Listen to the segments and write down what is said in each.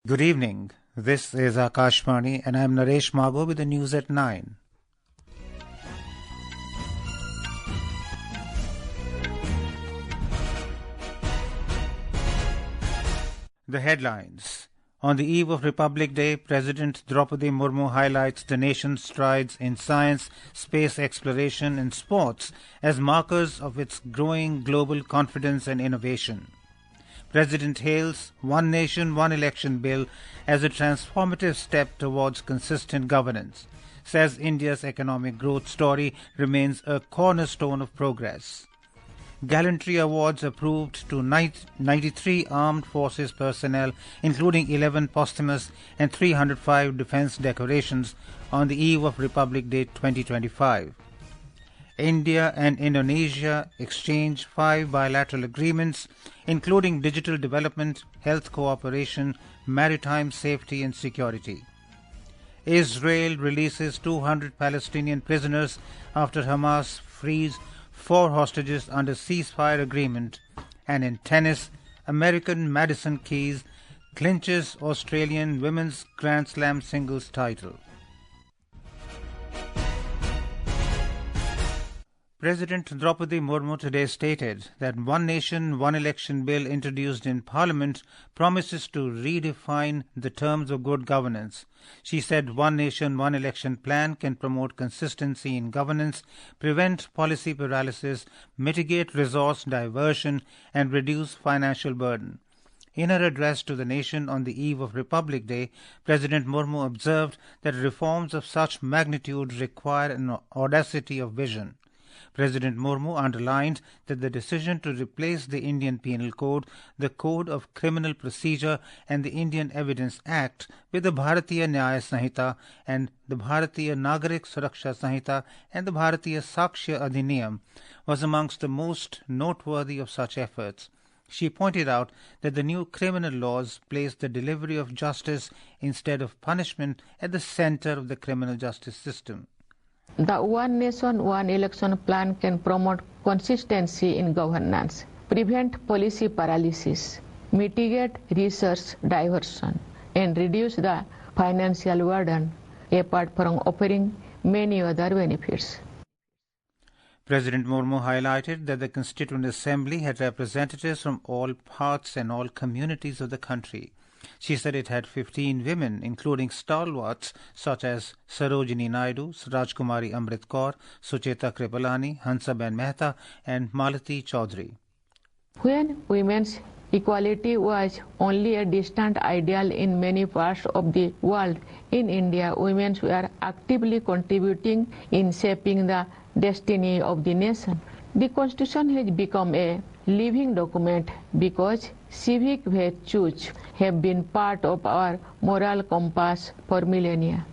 Good evening. This is Akashvani and I am Naresh Mago with the news at 9. The headlines. On the eve of Republic Day, President Draupadi Murmu highlights the nation's strides in science, space exploration and sports as markers of its growing global confidence and innovation. President hails One Nation, One Election bill as a transformative step towards consistent governance, says India's economic growth story remains a cornerstone of progress. Gallantry awards approved to 93 armed forces personnel, including 11 posthumous and 305 defence decorations on the eve of Republic Day 2025. India and Indonesia exchange 5 bilateral agreements, including digital development, health cooperation, maritime safety and security. Israel releases 200 Palestinian prisoners after Hamas frees 4 hostages under ceasefire agreement. And in tennis, American Madison Keys clinches Australian women's Grand Slam singles title. President Draupadi Murmu today stated that One Nation, One Election bill introduced in Parliament promises to redefine the terms of good governance. She said One Nation, One Election plan can promote consistency in governance, prevent policy paralysis, mitigate resource diversion, and reduce financial burden. In her address to the nation on the eve of Republic Day, President Murmu observed that reforms of such magnitude require an audacity of vision. President Murmu underlined that the decision to replace the Indian Penal Code, the Code of Criminal Procedure and the Indian Evidence Act with the Bharatiya Nyaya Sanhita and the Bharatiya Nagarik Suraksha Sanhita and the Bharatiya Sakshya Adhiniyam was amongst the most noteworthy of such efforts. She pointed out that the new criminal laws place the delivery of justice instead of punishment at the center of the criminal justice system. The One Nation, One Election plan can promote consistency in governance, prevent policy paralysis, mitigate resource diversion, and reduce the financial burden, apart from offering many other benefits. President Murmu highlighted that the Constituent Assembly had representatives from all parts and all communities of the country. She said it had 15 women, including stalwarts such as Sarojini Naidu, Rajkumari Amrit Kaur, Sucheta Kripalani, Hansaben Mehta, and Malati Chaudhary. When women's equality was only a distant ideal in many parts of the world, in India, women were actively contributing in shaping the destiny of the nation. The Constitution has become a living document because civic virtues have been part of our moral compass for millennia.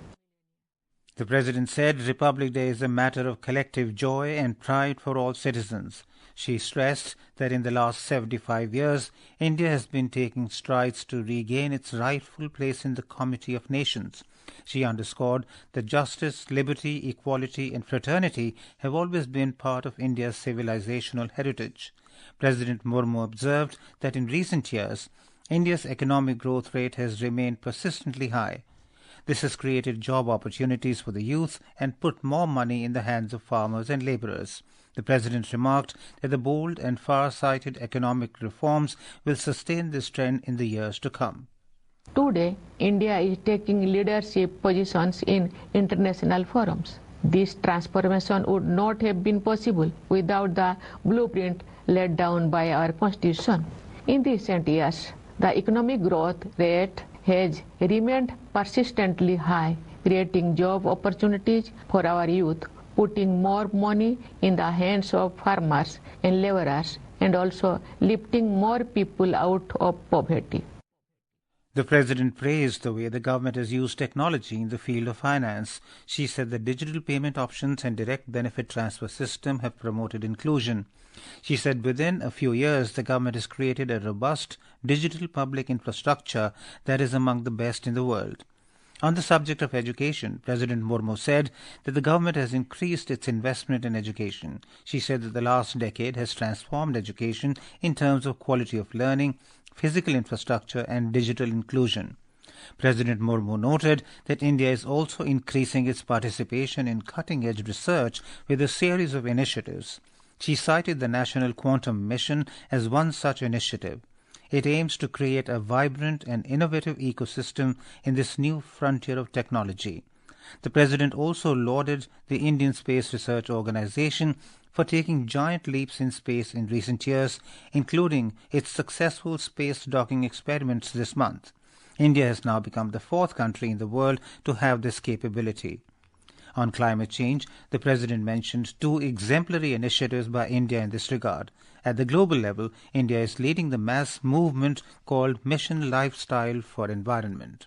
The President said Republic Day is a matter of collective joy and pride for all citizens. She stressed that in the last 75 years, India has been taking strides to regain its rightful place in the Comity of Nations. She underscored that justice, liberty, equality and fraternity have always been part of India's civilizational heritage. President Murmu observed that in recent years, India's economic growth rate has remained persistently high. This has created job opportunities for the youth and put more money in the hands of farmers and labourers. The President remarked that the bold and far-sighted economic reforms will sustain this trend in the years to come. Today, India is taking leadership positions in international forums. This transformation would not have been possible without the blueprint laid down by our Constitution. In recent years, the economic growth rate has remained persistently high, creating job opportunities for our youth, putting more money in the hands of farmers and laborers, and also lifting more people out of poverty. The President praised the way the government has used technology in the field of finance. She said the digital payment options and direct benefit transfer system have promoted inclusion. She said within a few years the government has created a robust digital public infrastructure that is among the best in the world. On the subject of education, President Murmu said that the government has increased its investment in education. She said that the last decade has transformed education in terms of quality of learning, physical infrastructure and digital inclusion. President Murmu noted that India is also increasing its participation in cutting-edge research with a series of initiatives. She cited the National Quantum Mission as one such initiative. It aims to create a vibrant and innovative ecosystem in this new frontier of technology. The President also lauded the Indian Space Research Organization for taking giant leaps in space in recent years, including its successful space docking experiments this month. India has now become the fourth country in the world to have this capability. On climate change, the President mentioned two exemplary initiatives by India in this regard. At the global level, India is leading the mass movement called Mission Lifestyle for Environment.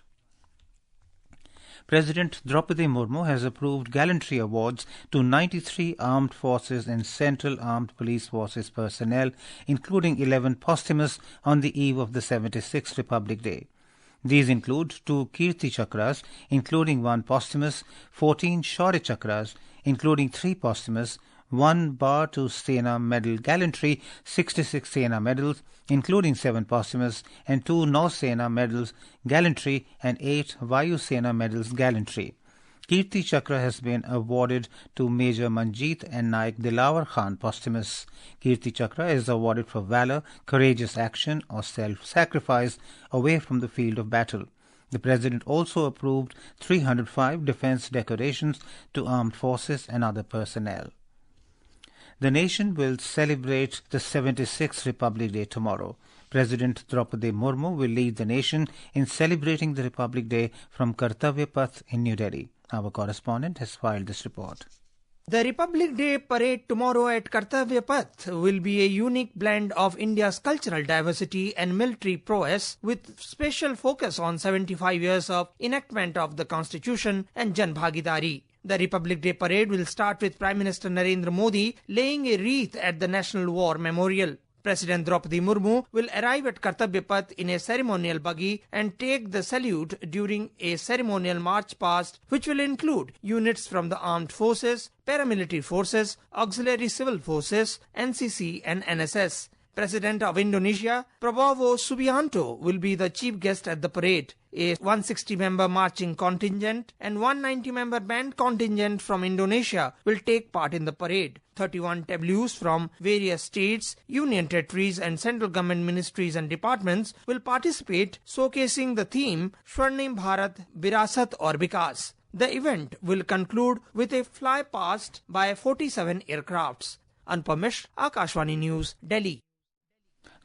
President Draupadi Murmu has approved gallantry awards to 93 armed forces and Central Armed Police Forces personnel, including 11 posthumous on the eve of the 76th Republic Day. These include 2 Kirti Chakras, including 1 posthumous, 14 Shaurya Chakras, including 3 posthumous, 1 Bar to Sena Medal Gallantry, 66 Sena medals, including 7 posthumous, and 2 Nau Sena medals Gallantry and 8 Vayu Sena medals Gallantry. Kirti Chakra has been awarded to Major Manjeet and Naik Dilawar Khan posthumous. Kirti Chakra is awarded for valor, courageous action or self-sacrifice away from the field of battle. The President also approved 305 defense decorations to armed forces and other personnel. The nation will celebrate the 76th Republic Day tomorrow. President Draupadi Murmu will lead the nation in celebrating the Republic Day from Kartavya Path in New Delhi. Our correspondent has filed this report. The Republic Day parade tomorrow at Kartavya Path will be a unique blend of India's cultural diversity and military prowess, with special focus on 75 years of enactment of the Constitution and Jan Bhagidari. The Republic Day parade will start with Prime Minister Narendra Modi laying a wreath at the National War Memorial. President Draupadi Murmu will arrive at Kartavya Path in a ceremonial buggy and take the salute during a ceremonial march past, which will include units from the armed forces, paramilitary forces, auxiliary civil forces, NCC and NSS. President of Indonesia, Prabowo Subianto, will be the chief guest at the parade. A 160-member marching contingent and 190-member band contingent from Indonesia will take part in the parade. 31 tableaus from various states, union territories and central government ministries and departments will participate, showcasing the theme Swarnim Bharat Virasat aur Vikas. The event will conclude with a fly-past by 47 aircrafts. Anupam Mishra, Akashvani News, Delhi.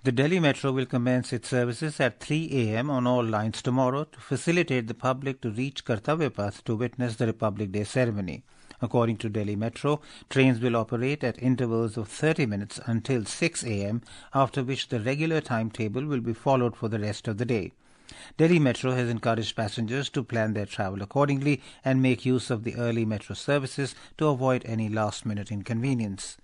The Delhi Metro will commence its services at 3 a.m. on all lines tomorrow to facilitate the public to reach Kartavya Path to witness the Republic Day ceremony. According to Delhi Metro, trains will operate at intervals of 30 minutes until 6 a.m., after which the regular timetable will be followed for the rest of the day. Delhi Metro has encouraged passengers to plan their travel accordingly and make use of the early metro services to avoid any last-minute inconvenience.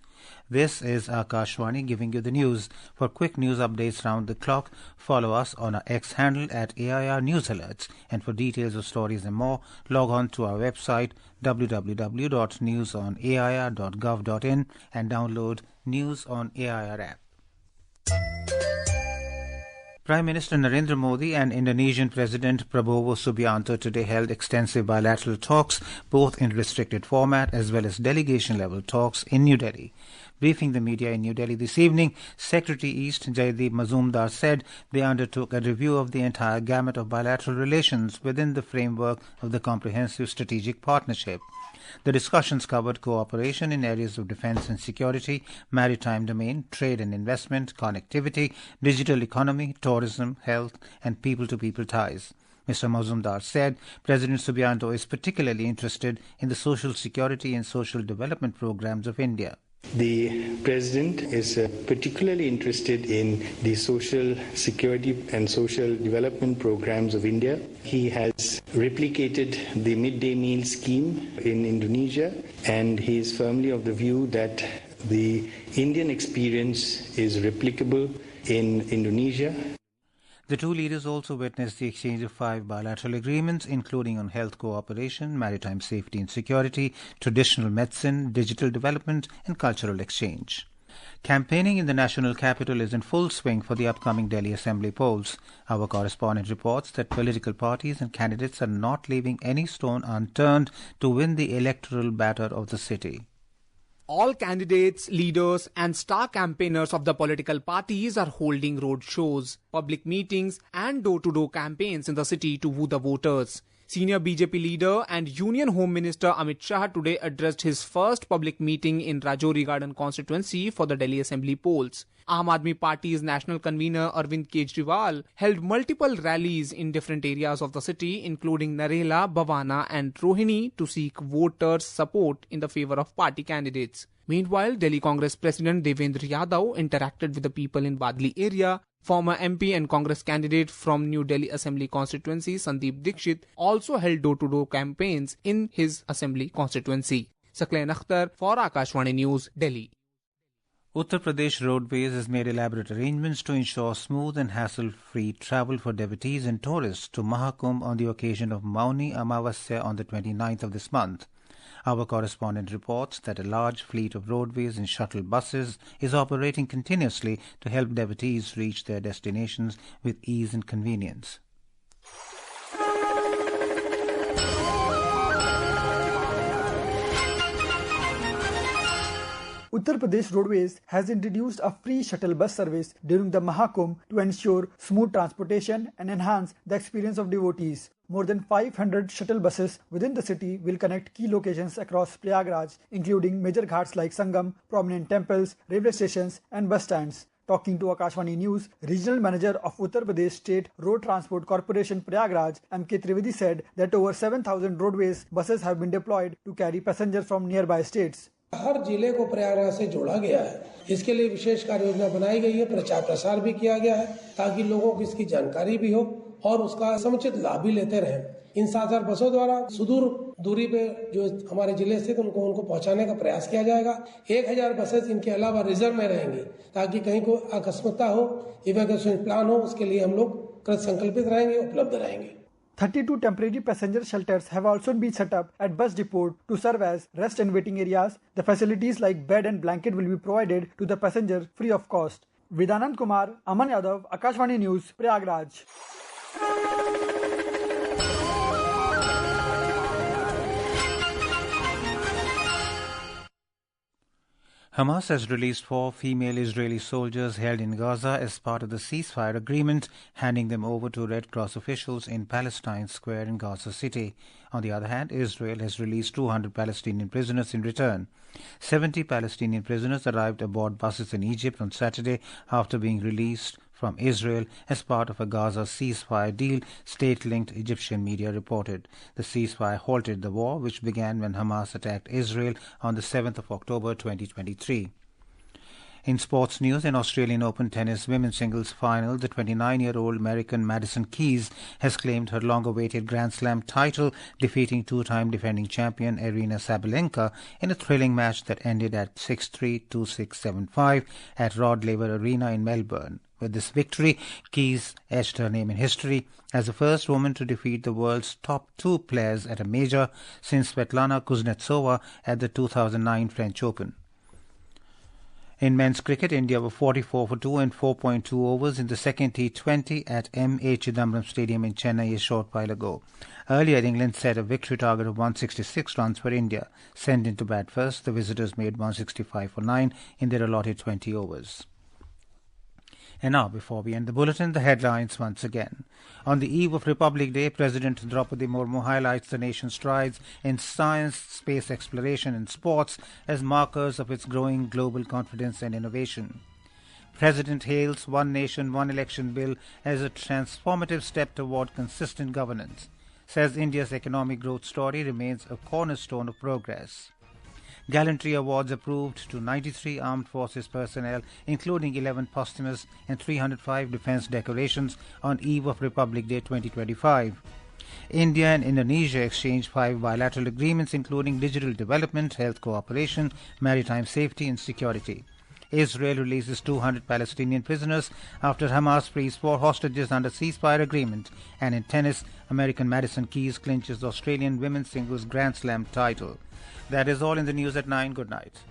This is Akashvani giving you the news. For quick news updates round the clock, follow us on our X handle at AIR News Alerts. And for details of stories and more, log on to our website www.newsonair.gov.in and download News on AIR app. Prime Minister Narendra Modi and Indonesian President Prabowo Subianto today held extensive bilateral talks, both in restricted format as well as delegation-level talks in New Delhi. Briefing the media in New Delhi this evening, Secretary East Jaideep Mazumdar said they undertook a review of the entire gamut of bilateral relations within the framework of the Comprehensive Strategic Partnership. The discussions covered cooperation in areas of defense and security, maritime domain, trade and investment, connectivity, digital economy, tourism, health, and people-to-people ties. Mr. Mazumdar said President Subianto is particularly interested in the social security and social development programs of India. The President is particularly interested in the social security and social development programs of India. He has replicated the midday meal scheme in Indonesia, and he is firmly of the view that the Indian experience is replicable in Indonesia. The two leaders also witnessed the exchange of 5 bilateral agreements, including on health cooperation, maritime safety and security, traditional medicine, digital development, and cultural exchange. Campaigning in the national capital is in full swing for the upcoming Delhi Assembly polls. Our correspondent reports that political parties and candidates are not leaving any stone unturned to win the electoral battle of the city. All candidates, leaders and star campaigners of the political parties are holding road shows, public meetings and door-to-door campaigns in the city to woo the voters. Senior BJP leader and Union Home Minister Amit Shah today addressed his first public meeting in Rajouri Garden constituency for the Delhi Assembly polls. Aam Aadmi Party's national convener Arvind Kejriwal held multiple rallies in different areas of the city, including Narela, Bhavana and Rohini, to seek voters' support in the favour of party candidates. Meanwhile, Delhi Congress President Devendra Yadav interacted with the people in Wadli area. Former MP and Congress candidate from New Delhi Assembly constituency Sandeep Dixit also held door-to-door campaigns in his Assembly constituency. Saqlain Akhtar for Akashvani News, Delhi. Uttar Pradesh Roadways has made elaborate arrangements to ensure smooth and hassle-free travel for devotees and tourists to Mahakumbh on the occasion of Mauni Amavasya on the 29th of this month. Our correspondent reports that a large fleet of roadways and shuttle buses is operating continuously to help devotees reach their destinations with ease and convenience. Uttar Pradesh Roadways has introduced a free shuttle bus service during the Mahakumbh to ensure smooth transportation and enhance the experience of devotees. More than 500 shuttle buses within the city will connect key locations across Prayagraj, including major ghats like Sangam, prominent temples, railway stations and bus stands. Talking to Akashvani News, Regional Manager of Uttar Pradesh State Road Transport Corporation Prayagraj, M.K. Trivedi said that over 7,000 roadways buses have been deployed to carry passengers from nearby states. हर जिले को प्रयागराज से जोड़ा गया है। इसके लिए विशेष कार्य योजना बनाई गई है, प्रचार प्रसार भी किया गया है ताकि लोगों को इसकी जानकारी भी हो और उसका समुचित लाभ भी लेते रहें। इन 7,000 बसों द्वारा सुदूर दूरी पे जो हमारे जिले स्थित उनको पहुंचाने का प्रयास किया जाएगा। 1,000 बसेस इनके अलावा रिजर्व में रहेंगी ताकि कहीं को अकस्मात हो, इवैक्यूएशन प्लान हो, उसके लिए हम लोग कृत संकल्पित रहेंगे, उपलब्ध रहेंगे। 32 temporary passenger shelters have also been set up at bus depot to serve as rest and waiting areas. The facilities like bed and blanket will be provided to the passengers free of cost. Vidanand Kumar, Aman Yadav, Akashvani News, Prayagraj. Hamas has released 4 female Israeli soldiers held in Gaza as part of the ceasefire agreement, handing them over to Red Cross officials in Palestine Square in Gaza City. On the other hand, Israel has released 200 Palestinian prisoners in return. 70 Palestinian prisoners arrived aboard buses in Egypt on Saturday after being released from Israel as part of a Gaza ceasefire deal, state-linked Egyptian media reported. The ceasefire halted the war, which began when Hamas attacked Israel on the 7th of October 2023. In sports news, in Australian Open tennis women's singles final, the 29-year-old American Madison Keys has claimed her long-awaited Grand Slam title, defeating two-time defending champion Aryna Sabalenka in a thrilling match that ended at 6-3, 2-6, 7-5 at Rod Laver Arena in Melbourne. With this victory, Keys etched her name in history as the first woman to defeat the world's top 2 players at a major since Svetlana Kuznetsova at the 2009 French Open. In men's cricket, India were 44 for 2 and 4.2 overs in the second T20 at M.A. Chidambaram Stadium in Chennai a short while ago. Earlier, England set a victory target of 166 runs for India. Sent into bat first, the visitors made 165 for 9 in their allotted 20 overs. And now, before we end the bulletin, the headlines once again. On the eve of Republic Day, President Draupadi Murmu highlights the nation's strides in science, space exploration and sports as markers of its growing global confidence and innovation. President hails One Nation, One Election bill as a transformative step toward consistent governance. Says India's economic growth story remains a cornerstone of progress. Gallantry Awards approved to 93 armed forces personnel, including 11 posthumous and 305 defense decorations on eve of Republic Day 2025. India and Indonesia exchanged 5 bilateral agreements, including digital development, health cooperation, maritime safety and security. Israel releases 200 Palestinian prisoners after Hamas frees 4 hostages under ceasefire agreement. And in tennis, American Madison Keys clinches the Australian women's singles Grand Slam title. That is all in the news at 9. Good night.